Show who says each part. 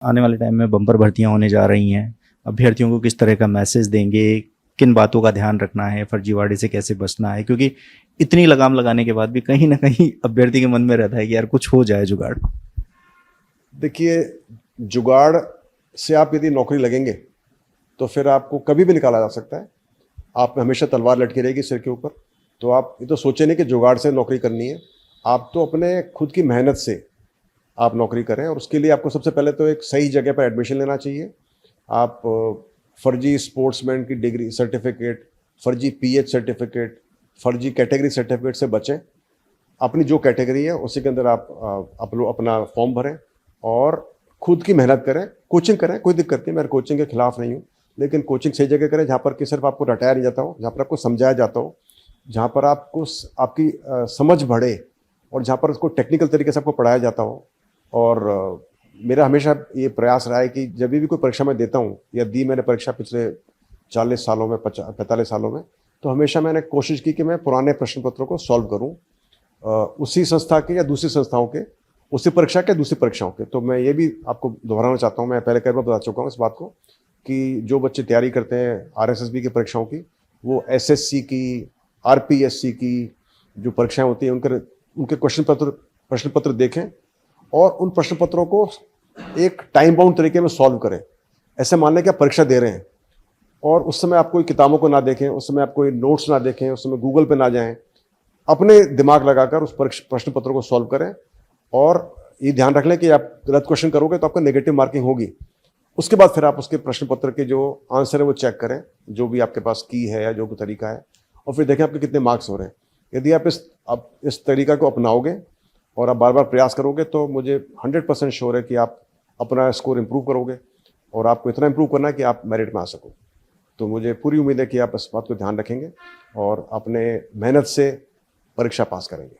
Speaker 1: आने वाले टाइम में बम्पर भर्तियां होने जा रही हैं। अभ्यर्थियों को किस तरह का मैसेज देंगे, किन बातों का ध्यान रखना है, फर्जीवाड़े से कैसे बचना है, क्योंकि इतनी लगाम लगाने के बाद भी कहीं ना कहीं अभ्यर्थी के मन में रहता है कि यार कुछ हो जाए जुगाड़।
Speaker 2: देखिए, जुगाड़ से आप यदि नौकरी लगेंगे तो फिर आपको कभी भी निकाला जा सकता है। आप में हमेशा तलवार लटकी रहेगी सिर के ऊपर। तो आप ये तो सोचे नहीं कि जुगाड़ से नौकरी करनी है। आप तो अपने खुद की मेहनत से आप नौकरी करें, और उसके लिए आपको सबसे पहले तो एक सही जगह पर एडमिशन लेना चाहिए। आप फर्जी स्पोर्ट्समैन की डिग्री सर्टिफिकेट, फर्जी पीएच सर्टिफिकेट, फर्जी कैटेगरी सर्टिफिकेट से बचें। अपनी जो कैटेगरी है उसी के अंदर आप अपना फॉर्म भरें और खुद की मेहनत करें, कोचिंग करें। कोई दिक्कत नहीं, मैं कोचिंग के खिलाफ नहीं हूँ, लेकिन कोचिंग सही जगह करें जहाँ पर कि सिर्फ आपको रटाया नहीं जाता हो, जहाँ पर आपको समझाया जाता हो, जहाँ पर आपको आपकी समझ बढ़े, और जहाँ पर उसको टेक्निकल तरीके से आपको पढ़ाया जाता हो। और मेरा हमेशा ये प्रयास रहा है कि जब भी कोई परीक्षा मैं देता हूँ, या दी मैंने परीक्षा पिछले 40 सालों में, 45 सालों में, तो हमेशा मैंने कोशिश की कि मैं पुराने प्रश्न पत्रों को सॉल्व करूँ, उसी संस्था के या दूसरी संस्थाओं के, उसी परीक्षा के दूसरी परीक्षाओं के। तो मैं ये भी आपको दोहराना चाहता हूँ, मैं पहले कई बार बता चुका हूँ इस बात को, कि जो बच्चे तैयारी करते हैं आरएसएसबी की परीक्षाओं की, वो एसएससी की, आरपीएससी की जो परीक्षाएं होती हैं उनके प्रश्न पत्र देखें, और उन प्रश्न पत्रों को एक टाइम बाउंड तरीके में सॉल्व करें। ऐसे मान लें कि आप परीक्षा दे रहे हैं, और उस समय आप कोई किताबों को ना देखें, उस समय आप कोई नोट्स ना देखें, उस समय गूगल पे ना जाएं, अपने दिमाग लगाकर उस प्रश्न पत्रों को सॉल्व करें। और ये ध्यान रख लें कि आप गलत क्वेश्चन करोगे तो आपका नेगेटिव मार्किंग होगी। उसके बाद फिर आप उसके प्रश्न पत्र के जो आंसर है वो चेक करें, जो भी आपके पास की है या जो भी तरीका है, और फिर देखें आपके कितने मार्क्स हो रहे हैं। यदि आप इस तरीका को अपनाओगे और आप बार बार प्रयास करोगे, तो मुझे 100% श्योर है कि आप अपना स्कोर इंप्रूव करोगे, और आपको इतना इंप्रूव करना है कि आप मेरिट में आ सको। तो मुझे पूरी उम्मीद है कि आप इस बात को ध्यान रखेंगे और अपने मेहनत से परीक्षा पास करेंगे।